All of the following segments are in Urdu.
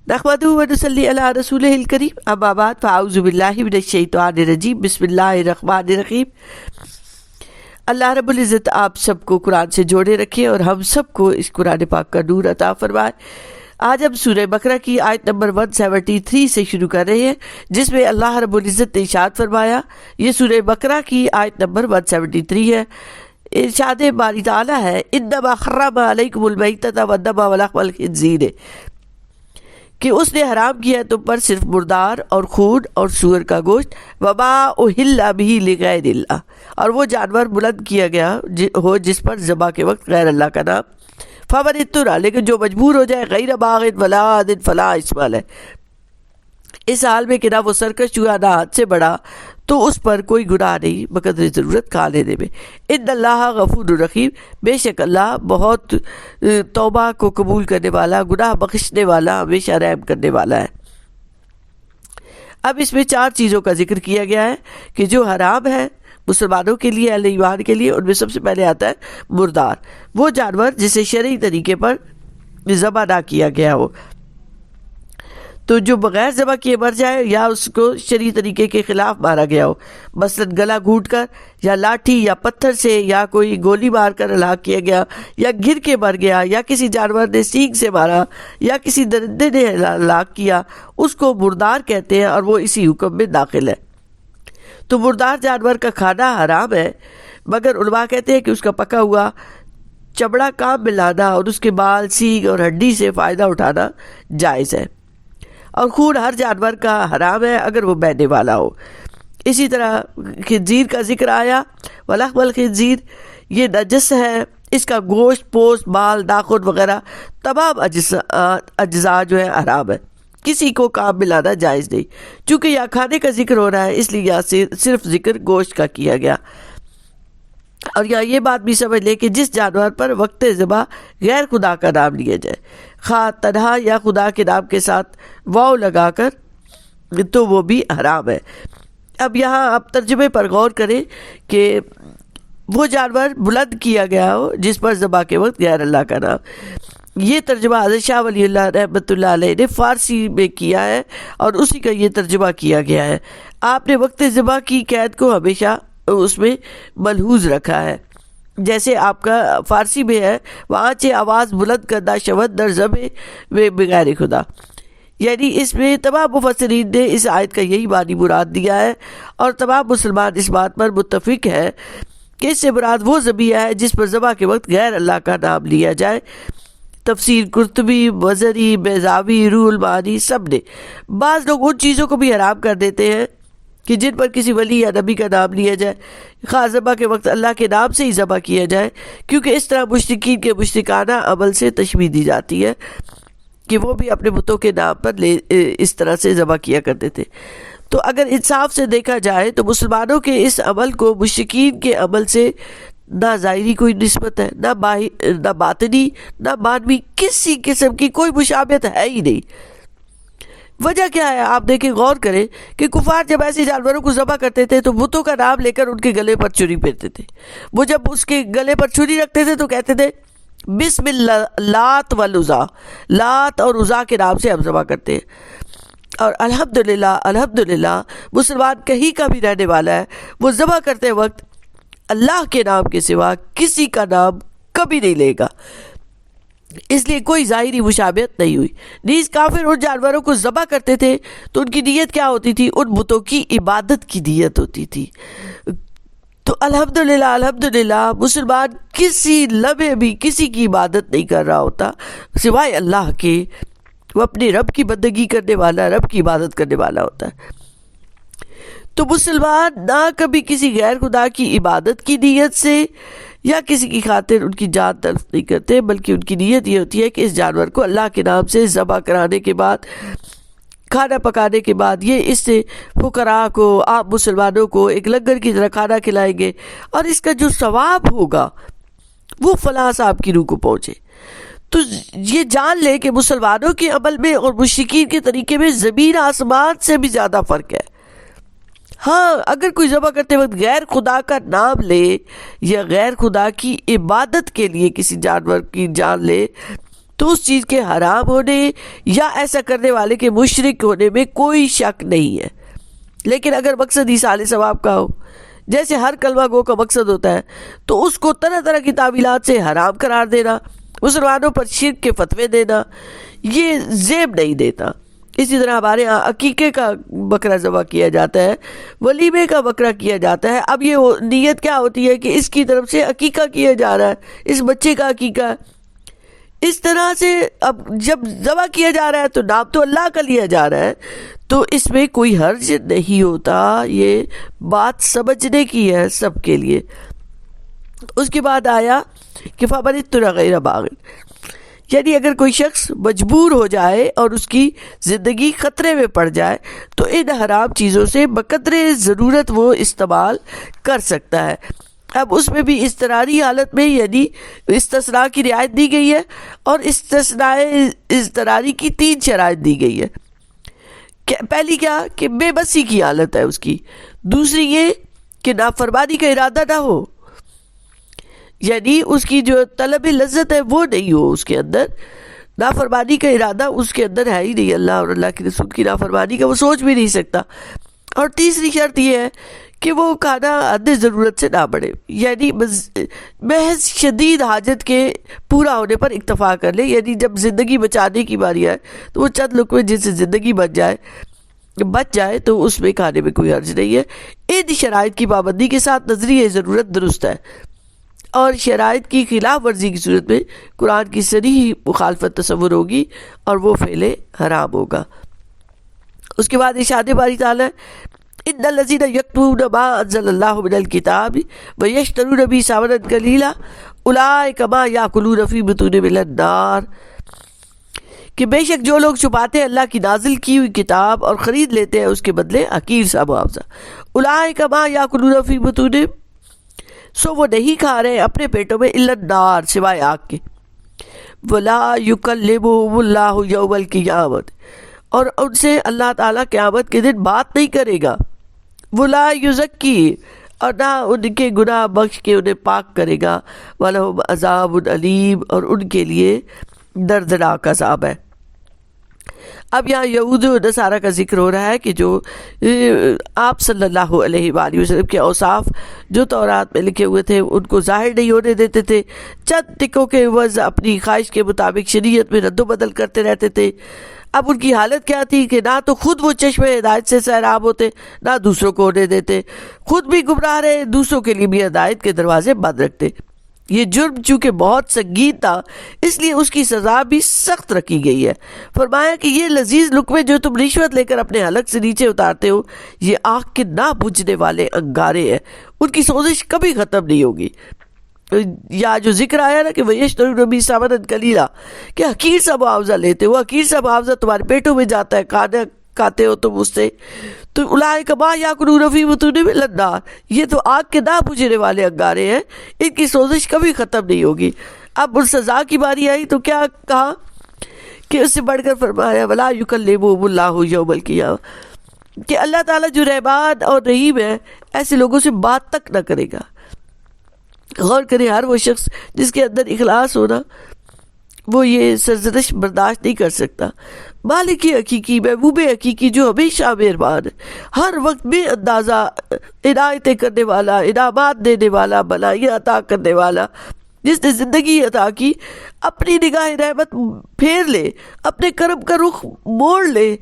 نحمدہ و نصلی علی رسولہ الکریم، اما بعد فاعوذ باللہ من الشیطان الرجیم، بسم اللہ الرحمن الرحیم۔ اللہ رب العزت آپ سب کو قرآن سے جوڑے رکھے اور ہم سب کو اس قرآن پاک کا نور عطا فرمائے۔ آج ہم سورہ بقرہ کی آیت نمبر 173 سے شروع کر رہے ہیں، جس میں اللہ رب العزت نے ارشاد فرمایا، یہ سورہ بقرہ کی آیت نمبر 173 ہے۔ ارشاد باری تعالیٰ ہے، انما حرم علیکم المیتۃ والدم ولحم الخنزیر، کہ اس نے حرام کیا ہے تم پر صرف مردار اور خون اور سور کا گوشت، وما اہل بہ لغیر اللہ، اور وہ جانور بلند کیا گیا ہو جس پر ذبح کے وقت غیر اللہ کا نام، فمن اضطر، لیکن جو مجبور ہو جائے، غیر باغ ولا عاد فلا اثم علیہ، اس حال میں کہ نہ وہ سرکش ہوا نہ حد سے بڑا، تو اس پر کوئی گناہ نہیں بقدر ضرورت کھا لینے میں۔ ان اللہ غفور الرحیم، بے شک اللہ بہت توبہ کو قبول کرنے والا، گناہ بخشنے والا، ہمیشہ رحم کرنے والا ہے۔ اب اس میں 4 چیزوں کا ذکر کیا گیا ہے کہ جو حرام ہے مسلمانوں کے لیے، اہل ایمان کے لیے۔ ان میں سب سے پہلے آتا ہے مردار، وہ جانور جسے شرعی طریقے پر ذبح نہ کیا گیا ہو، تو جو بغیر ذبح کیے مر جائے یا اس کو شرعی طریقے کے خلاف مارا گیا ہو، مثلا گلا گھونٹ کر یا لاٹھی یا پتھر سے یا کوئی گولی مار کر ہلاک کیا گیا، یا گر کے مر گیا، یا کسی جانور نے سینگ سے مارا، یا کسی درندے نے ہلاک کیا، اس کو مردار کہتے ہیں اور وہ اسی حکم میں داخل ہے۔ تو مردار جانور کا کھانا حرام ہے، مگر علماء کہتے ہیں کہ اس کا پکا ہوا چمڑا کام میں لانا اور اس کے بال، سینگ اور ہڈی سے فائدہ اٹھانا جائز ہے۔ اور خون ہر جانور کا حرام ہے اگر وہ بہنے والا ہو۔ اسی طرح خنزیر کا ذکر آیا، ولحم الخنزیر، یہ نجس ہے، اس کا گوشت، پوست، بال، ناخن وغیرہ تمام اجزاء جو ہے حرام ہے، کسی کو کام میں لانا جائز نہیں۔ چونکہ یہاں کھانے کا ذکر ہو رہا ہے، اس لیے یہاں سے صرف ذکر گوشت کا کیا گیا۔ اور یہاں یہ بات بھی سمجھ لیں کہ جس جانور پر وقت ذبح غیر خدا کا نام لیا جائے، خواہ تنہا یا خدا کے نام کے ساتھ واو لگا کر، تو وہ بھی حرام ہے۔ اب یہاں آپ ترجمے پر غور کریں کہ وہ جانور بلند کیا گیا ہو جس پر ذبح کے وقت غیر اللہ کا نام، یہ ترجمہ حضرت شاہ ولی اللہ رحمۃ اللہ علیہ نے فارسی میں کیا ہے اور اسی کا یہ ترجمہ کیا گیا ہے۔ آپ نے وقت ذبح کی قید کو ہمیشہ اس میں ملحوظ رکھا ہے، جیسے آپ کا فارسی میں ہے، وہاں سے آواز بلند کرنا شود در ذبح میں بغیر خدا، یعنی اس میں تمام مفسرین نے اس آیت کا یہی معنی مراد دیا ہے، اور تمام مسلمان اس بات پر متفق ہے کہ اس سے مراد وہ ذبیحہ ہے جس پر ذبح کے وقت غیر اللہ کا نام لیا جائے۔ تفسیر قرطبی، مظہری، بیضاوی، روح المعانی سب نے، بعض لوگ ان چیزوں کو بھی حرام کر دیتے ہیں کہ جن پر کسی ولی یا نبی کا نام لیا جائے، خواہ ذبح کے وقت اللہ کے نام سے ہی ذبح کیا جائے، کیونکہ اس طرح مشرکین کے مشرکانہ عمل سے تشبیہ دی جاتی ہے کہ وہ بھی اپنے بتوں کے نام پر اس طرح سے ذبح کیا کرتے تھے۔ تو اگر انصاف سے دیکھا جائے تو مسلمانوں کے اس عمل کو مشرکین کے عمل سے نہ ظاہری کوئی نسبت ہے، نہ باطنی، نہ معنوی، کسی قسم کی کوئی مشابہت ہے ہی نہیں۔ وجہ کیا ہے؟ آپ دیکھیں، غور کریں کہ کفار جب ایسے جانوروں کو ذبح کرتے تھے تو بتوں کا نام لے کر ان کے گلے پر چھری پھیرتے تھے۔ وہ جب اس کے گلے پر چھری رکھتے تھے تو کہتے تھے بسم اللہ لات والعزیٰ، لات اور عزیٰ کے نام سے ہم ذبح کرتے ہیں۔ اور الحمدللہ مسلمان کہیں کا بھی رہنے والا ہے، وہ ذبح کرتے وقت اللہ کے نام کے سوا کسی کا نام کبھی نہیں لے گا، اس لیے کوئی ظاہری مشابہت نہیں ہوئی۔ نیز کافر ان جانوروں کو ذبح کرتے تھے تو ان کی نیت کیا ہوتی تھی؟ ان بتوں کی عبادت کی نیت ہوتی تھی۔ تو الحمدللہ مسلمان کسی لمحے بھی کسی کی عبادت نہیں کر رہا ہوتا سوائے اللہ کے، وہ اپنے رب کی بندگی کرنے والا، رب کی عبادت کرنے والا ہوتا ہے۔ تو مسلمان نہ کبھی کسی غیر خدا کی عبادت کی نیت سے یا کسی کی خاطر ان کی جان تلف نہیں کرتے، بلکہ ان کی نیت یہ ہوتی ہے کہ اس جانور کو اللہ کے نام سے ذبح کرانے کے بعد، کھانا پکانے کے بعد، یہ اس سے فقراء کو، آپ مسلمانوں کو ایک لنگر کی طرح کھانا کھلائیں گے، اور اس کا جو ثواب ہوگا وہ فلاں صاحب کی روح کو پہنچے۔ تو یہ جان لے کہ مسلمانوں کے عمل میں اور مشرکین کے طریقے میں زمین آسمان سے بھی زیادہ فرق ہے۔ ہاں، اگر کوئی ذبح کرتے وقت غیر خدا کا نام لے یا غیر خدا کی عبادت کے لیے کسی جانور کی جان لے تو اس چیز کے حرام ہونے یا ایسا کرنے والے کے مشرک ہونے میں کوئی شک نہیں ہے. لیکن اگر مقصد ایصال ثواب کا ہو، جیسے ہر کلمہ گو کا مقصد ہوتا ہے، تو اس کو طرح طرح کی تعویلات سے حرام قرار دینا، مسلمانوں پر شرک کے فتوے دینا، یہ زیب نہیں دیتا. اسی طرح ہمارے ہاں عقیقے کا بکرا ذبح کیا جاتا ہے، ولیمے کا بکرا کیا جاتا ہے. اب یہ نیت کیا ہوتی ہے کہ اس کی طرف سے عقیقہ کیا جا رہا ہے، اس بچے کا عقیقہ ہے. اس طرح سے اب جب ذبح کیا جا رہا ہے تو نام تو اللہ کا لیا جا رہا ہے، تو اس میں کوئی حرج نہیں ہوتا. یہ بات سمجھنے کی ہے سب کے لیے. اس کے بعد آیا کہ فَمَنِ اضْطُرَّ غَيْرَ بَاغٍ، یعنی اگر کوئی شخص مجبور ہو جائے اور اس کی زندگی خطرے میں پڑ جائے تو ان حرام چیزوں سے بقدر ضرورت وہ استعمال کر سکتا ہے. اب اس میں بھی اضطراری حالت میں یعنی استثناء کی رعایت دی گئی ہے، اور استثناء اضطراری کی 3 شرائط دی گئی ہے. پہلی کیا کہ بے بسی کی حالت ہے اس کی، دوسری یہ کہ نافرمانی کا ارادہ نہ ہو، یعنی اس کی جو طلب لذت ہے وہ نہیں ہو اس کے اندر، نافرمانی کا ارادہ اس کے اندر ہے ہی نہیں، اللہ اور اللہ کے رسول کی نافرمانی کا وہ سوچ بھی نہیں سکتا. اور تیسری شرط یہ ہے کہ وہ کھانا حد ضرورت سے نہ بڑھے، یعنی محض شدید حاجت کے پورا ہونے پر اکتفا کر لے. یعنی جب زندگی بچانے کی باری آئے تو وہ چند لقمے جن سے زندگی بچ جائے تو اس میں کھانے میں کوئی حرج نہیں ہے. ان شرائط کی پابندی کے ساتھ نظریہ ضرورت درست ہے، اور شرائط کی خلاف ورزی کی صورت میں قرآن کی صریح مخالفت تصور ہوگی اور وہ فعل حرام ہوگا. اس کے بعد ارشاد باری تعالیٰ ان الذین یکتمون ما انزل اللہ من الکتاب ویشترون به ثمنا قلیلا اولئک ما یاکلون فی بطونہم النار، کہ بے شک جو لوگ چھپاتے ہیں اللہ کی نازل کی ہوئی کتاب اور خرید لیتے ہیں اس کے بدلے حقیر سا معاوضہ، اولئک ما یاکلون فی بطونہم، سو وہ نہیں کھا رہے اپنے پیٹوں میں الا النار سوائے آگ کے، ولا یکلمہم اللہ یوم القیامۃ، اور ان سے اللہ تعالیٰ قیامت کے دن بات نہیں کرے گا، ولا یزکی، اور نہ ان کے گناہ بخش کے انہیں پاک کرے گا، وَلَهُمْ عَذَابٌ علیم، اور ان کے لیے دردناک عذاب ہے. اب یہاں یہود و نصارہ کا ذکر ہو رہا ہے کہ جو آپ صلی اللہ علیہ وآلہ وسلم کے اوصاف جو تورات میں لکھے ہوئے تھے ان کو ظاہر نہیں ہونے دیتے تھے، چند ٹکوں کے عوض اپنی خواہش کے مطابق شریعت میں رد و بدل کرتے رہتے تھے. اب ان کی حالت کیا تھی کہ نہ تو خود وہ چشمے ہدایت سے سیراب ہوتے، نہ دوسروں کو ہونے دیتے، خود بھی گمراہ رہے، دوسروں کے لیے بھی ہدایت کے دروازے بند رکھتے. یہ جرم چونکہ بہت سنگین تھا اس لیے اس کی سزا بھی سخت رکھی گئی ہے. فرمایا کہ یہ لذیذ لقمے جو تم رشوت لے کر اپنے حلق سے نیچے اتارتے ہو یہ آگ کے نہ بجھنے والے انگارے ہیں، ان کی سوزش کبھی ختم نہیں ہوگی. یا جو ذکر آیا نا کہ وَيَشْتَرُونَ بِهِ ثَمَنًا قَلِيلًا، کہ حقیر سا معاوضہ لیتے ہو، حقیر سا معاوضہ تمہارے پیٹوں میں جاتا ہے، کھانا کھاتے ہو تم اس سے، تو اولئک ما یاکلون فی بطونہم الا النار، یہ تو آگ کے نہ بجھنے والے انگارے ہیں، ان کی سوزش کبھی ختم نہیں ہوگی. اب ان سزا کی باری آئی تو کیا کہا کہ اس سے بڑھ کر فرمایا وَلَا يُكَلِّمُهُمُ اللَّهُ يَوْمَ الْقِيَامَةِ، کہ اللہ تعالیٰ جو رحمان اور رحیم ہے ایسے لوگوں سے بات تک نہ کرے گا. غور کریں، ہر وہ شخص جس کے اندر اخلاص ہونا وہ یہ سرزنش برداشت نہیں کر سکتا. مالک حقیقی، محبوب حقیقی جو ہمیشہ مہربان ہے، ہر وقت بے اندازہ عنایتیں کرنے والا، انعامات دینے والا، بھلائیاں عطا کرنے والا، جس نے زندگی عطا کی اپنی نگاہ رحمت پھیر لے، اپنے کرم کا رخ موڑ لے،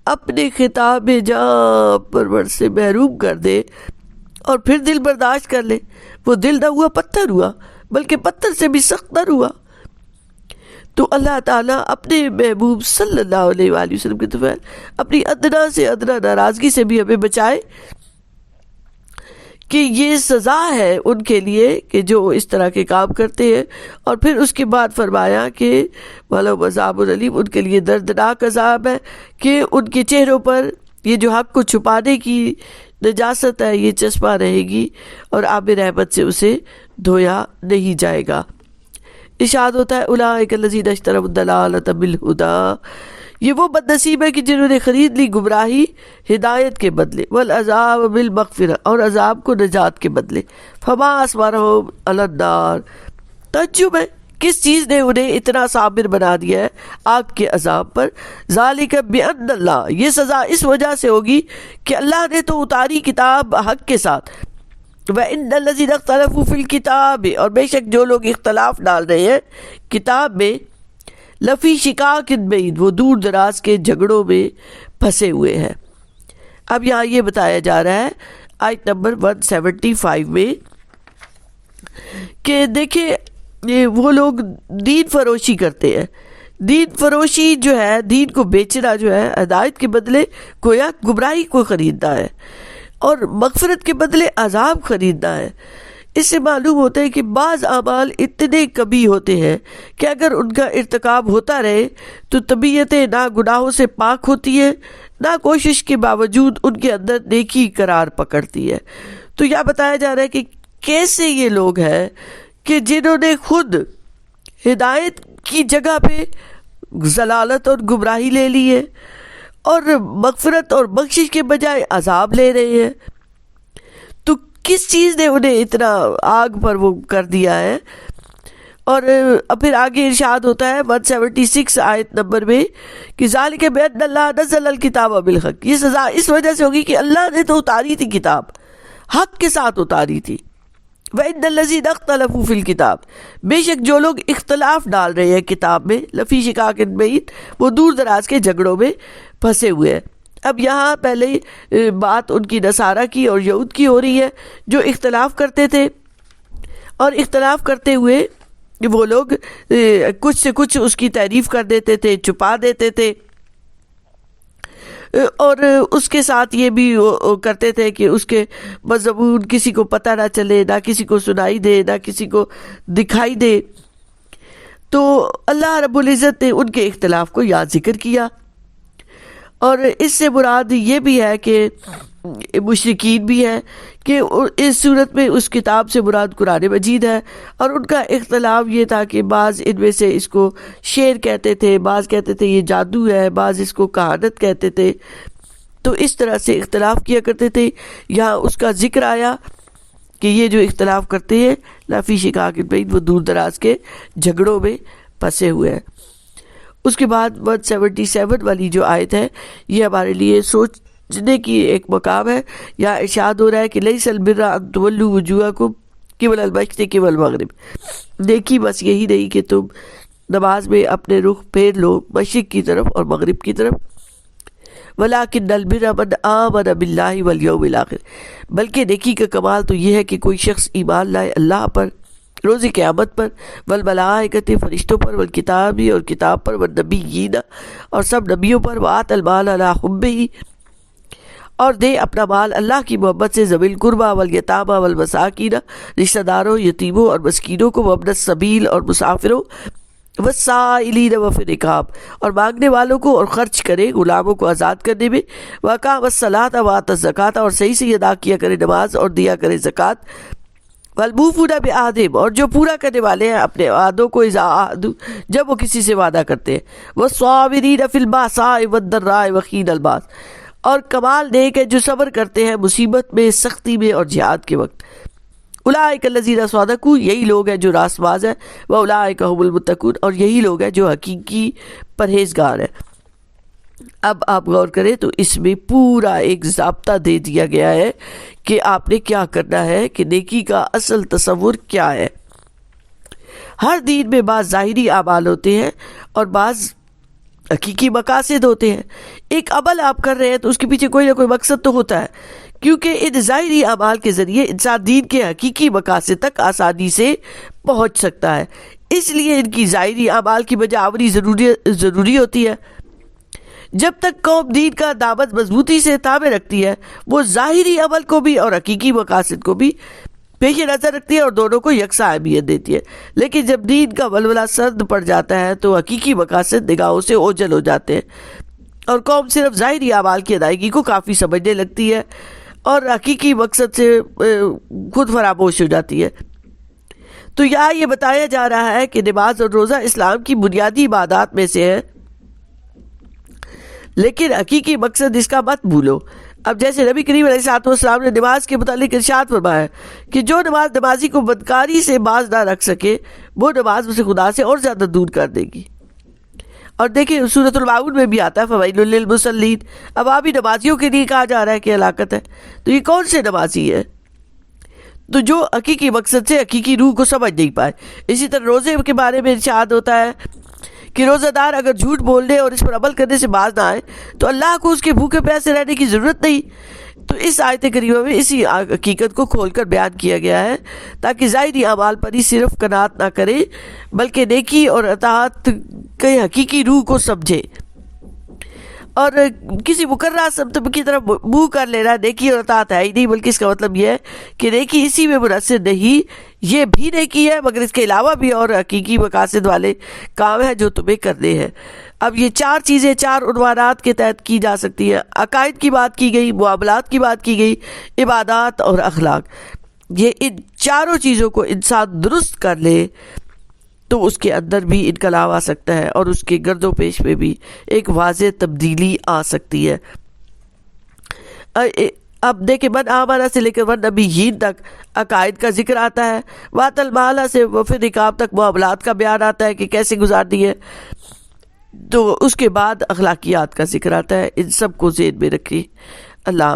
اپنے خطاب جاں پرور سے محروم کر دے اور پھر دل برداشت کر لے. وہ دل نہ ہوا پتھر ہوا، بلکہ پتھر سے بھی سخت تر ہوا. تو اللہ تعالیٰ اپنے محبوب صلی اللہ علیہ وآلہ وسلم کے طفیل اپنی ادنا سے ادنا ناراضگی سے بھی ہمیں بچائے کہ یہ سزا ہے ان کے لیے کہ جو اس طرح کے کام کرتے ہیں. اور پھر اس کے بعد فرمایا کہ وَلَهُمْ عَذَابٌ عَلِيمٌ، ان کے لیے دردناک عذاب ہے کہ ان کے چہروں پر یہ جو حق کو چھپانے کی نجاست ہے یہ چسپاں رہے گی اور آب رحمت سے اسے دھویا نہیں جائے گا. ارشاد ہوتا ہے اولئک الذین اشتروا الضلالۃ بالہدی، یہ وہ بد نصیب ہے کہ جنہوں نے خرید لی گمراہی ہدایت کے بدلے، والعذاب بالمغفرہ، اور عذاب کو نجات کے بدلے. فما اصبرہم علی النار، تعجب ہے کس چیز نے انہیں اتنا صابر بنا دیا ہے آگ کے عذاب پر؟ ذالک بأن اللہ، یہ سزا اس وجہ سے ہوگی کہ اللہ نے تو اتاری کتاب حق کے ساتھ، وَإِنَّ الَّذِينَ اخْتَلَفُوا فِي الْكِتَابِ، اور بے شک جو لوگ اختلاف ڈال رہے ہیں کتاب میں، لفی شقاق بعید، وہ دور دراز کے جھگڑوں میں پھنسے ہوئے ہیں۔ اب یہاں یہ بتایا جا رہا ہے آیت نمبر 175 میں کہ دیکھیں وہ لوگ دین فروشی کرتے ہیں، دین فروشی جو ہے، دین کو بیچنا جو ہے، ہدایت کے بدلے گویا گمراہی کو خریدنا ہے اور مغفرت کے بدلے عذاب خریدنا ہے۔ اس سے معلوم ہوتا ہے کہ بعض اعمال اتنے کبھی ہوتے ہیں کہ اگر ان کا ارتکاب ہوتا رہے تو طبیعتیں نہ گناہوں سے پاک ہوتی ہیں، نہ کوشش کے باوجود ان کے اندر نیکی قرار پکڑتی ہے۔ تو یہ بتایا جا رہا ہے کہ کیسے یہ لوگ ہیں کہ جنہوں نے خود ہدایت کی جگہ پہ ضلالت اور گمراہی لے لی ہے اور مغفرت اور بخشش کے بجائے عذاب لے رہے ہیں، تو کس چیز نے انہیں اتنا آگ پر وہ کر دیا ہے؟ اور پھر آگے ارشاد ہوتا ہے 176 آیت نمبر میں کہ ذالک بأن اللہ نزل الکتاب بالحق، یہ سزا اس وجہ سے ہوگی کہ اللہ نے تو اتاری تھی کتاب، حق کے ساتھ اتاری تھی۔ وَإِنَّ الَّذِينَ اخْتَلَفُوا فِي الْكِتَابِ، بے شک جو لوگ اختلاف ڈال رہے ہیں کتاب میں، لفی شقاق بعید، وہ دور دراز کے جھگڑوں میں پھنسے ہوئے ہیں۔ اب یہاں پہلے بات ان کی نصارہ کی اور یہود کی ہو رہی ہے جو اختلاف کرتے تھے، اور اختلاف کرتے ہوئے وہ لوگ کچھ سے کچھ اس کی تعریف کر دیتے تھے، چھپا دیتے تھے، اور اس کے ساتھ یہ بھی کرتے تھے کہ اس کے مضمون کسی کو پتہ نہ چلے، نہ کسی کو سنائی دے، نہ کسی کو دکھائی دے۔ تو اللہ رب العزت نے ان کے اختلاف کو یاد ذکر کیا، اور اس سے مراد یہ بھی ہے کہ مشرکین بھی ہیں کہ اس صورت میں اس کتاب سے مراد قرآن مجید ہے، اور ان کا اختلاف یہ تھا کہ بعض ان میں سے اس کو شعر کہتے تھے، بعض کہتے تھے یہ جادو ہے، بعض اس کو کہانت کہتے تھے، تو اس طرح سے اختلاف کیا کرتے تھے۔ یہاں اس کا ذکر آیا کہ یہ جو اختلاف کرتے ہیں لفی شقاق بعید، وہ دور دراز کے جھگڑوں میں پھنسے ہوئے ہیں۔ اس کے بعد 177 والی جو آیت ہے یہ ہمارے لیے سوچنے کی ایک مقام ہے۔ یا ارشاد ہو رہا ہے کہ لیس البر ان تولوا وجوہکم قبل المشرق والمغرب، نیکی بس یہی نہیں کہ تم نماز میں اپنے رخ پھیر لو مشرق کی طرف اور مغرب کی طرف، ولکن البر من آمن باللہ والیوم الآخر، بلکہ نیکی کا کمال تو یہ ہے کہ کوئی شخص ایمان لائے اللہ پر، روز قیامت پر، والملائکۃ فرشتوں پر، والکتابی اور کتاب پر، والنبیین اور سب نبیوں پر، وآت المال علی حبہ اور دے اپنا مال اللہ کی محبت سے، ذوی القربى والیتامى والمساکین، رشتہ داروں، یتیموں اور مسکینوں کو، وابن السبیل اور مسافروں، والسائلین وفی الرقاب اور مانگنے والوں کو، اور خرچ کرے غلاموں کو آزاد کرنے میں، واقام الصلاۃ وآت الزکاۃ اور صحیح سے ادا کیا کرے نماز اور دیا کرے زکوٰۃ، والموفون بعہدہم اور جو پورا کرنے والے ہیں اپنے وعدوں کو، اذا عاہدوا جب وہ کسی سے وعدہ کرتے ہیں، والصابرین فی البأساء والضراء وحین الباس اور کمال نیک ہے جو صبر کرتے ہیں مصیبت میں، سختی میں اور جہاد کے وقت، اولئک الذین صدقوا یہی لوگ ہیں جو راست باز ہیں، واولئک هم المتقون اور یہی لوگ ہیں جو حقیقی پرہیزگار ہیں۔ اب آپ غور کریں تو اس میں پورا ایک ضابطہ دے دیا گیا ہے کہ آپ نے کیا کرنا ہے، کہ نیکی کا اصل تصور کیا ہے۔ ہر دین میں بعض ظاہری اعمال ہوتے ہیں اور بعض حقیقی مقاصد ہوتے ہیں۔ ایک عمل آپ کر رہے ہیں تو اس کے پیچھے کوئی نہ کوئی مقصد تو ہوتا ہے، کیونکہ ان ظاہری اعمال کے ذریعے انسان دین کے حقیقی مقاصد تک آسانی سے پہنچ سکتا ہے، اس لیے ان کی ظاہری اعمال کی بجا آوری ضروری ہوتی ہے۔ جب تک قوم دین کا دعوت مضبوطی سے تابع رکھتی ہے، وہ ظاہری عمل کو بھی اور حقیقی مقاصد کو بھی پیش نظر رکھتی ہے اور دونوں کو یکساں اہمیت دیتی ہے۔ لیکن جب دین کا ولولہ سرد پڑ جاتا ہے تو حقیقی مقاصد نگاہوں سے اوجھل ہو جاتے ہیں، اور قوم صرف ظاہری اعمال کی ادائیگی کو کافی سمجھنے لگتی ہے اور حقیقی مقصد سے خود فراموش ہو جاتی ہے۔ تو یہاں یہ بتایا جا رہا ہے کہ نماز اور روزہ اسلام کی بنیادی عبادات میں سے ہے، لیکن حقیقی مقصد اس کا مت بھولو۔ اب جیسے نبی کریم علیہ الصلوۃ والسلام نے نماز کے متعلق ارشاد فرمایا کہ جو نماز نمازی کو بدکاری سے باز نہ رکھ سکے وہ نماز اسے خدا سے اور زیادہ دور کر دے گی. اور دیکھیں سورۃ الماعون میں بھی آتا ہے فویل للمصلین. اب آپ ہی نمازیوں کے لیے کہا جا رہا ہے کہ ہلاکت ہے. تو یہ کون سے نمازی ہے؟ تو جو حقیقی مقصد سے حقیقی روح کو سمجھ نہیں پائے. اسی طرح روزے کے بارے میں ارشاد ہوتا ہے کہ روزہ دار اگر جھوٹ بولنے اور اس پر عمل کرنے سے باز نہ آئے تو اللہ کو اس کے بھوکے پیاسے رہنے کی ضرورت نہیں. تو اس آیت کریمہ میں اسی حقیقت کو کھول کر بیان کیا گیا ہے تاکہ ظاہری اعمال پر ہی صرف قناعت نہ کرے بلکہ نیکی اور اطاعت کے حقیقی روح کو سمجھے. اور کسی مقررہ سمت کی طرف منہ کر لینا نیکی اور اطاعت ہے ہی نہیں، بلکہ اس کا مطلب یہ ہے کہ نیکی اسی میں منحصر نہیں، یہ بھی نیکی ہے مگر اس کے علاوہ بھی اور حقیقی مقاصد والے کام ہیں جو تمہیں کرنے ہیں. اب یہ چار چیزیں چار عنوانات کے تحت کی جا سکتی ہیں. عقائد کی بات کی گئی، معاملات کی بات کی گئی، عبادات اور اخلاق. یہ ان چاروں چیزوں کو انسان درست کر لے تو اس کے اندر بھی انقلاب آ سکتا ہے اور اس کے گرد و پیش میں بھی ایک واضح تبدیلی آ سکتی ہے. اب دیکھیں من آمنہ سے لے کر ون نبیین تک عقائد کا ذکر آتا ہے، وات المالہ سے وفد رکاب تک معاملات کا بیان آتا ہے کہ کیسے گزارنی ہے، تو اس کے بعد اخلاقیات کا ذکر آتا ہے. ان سب کو ذہن میں رکھیں. اللہ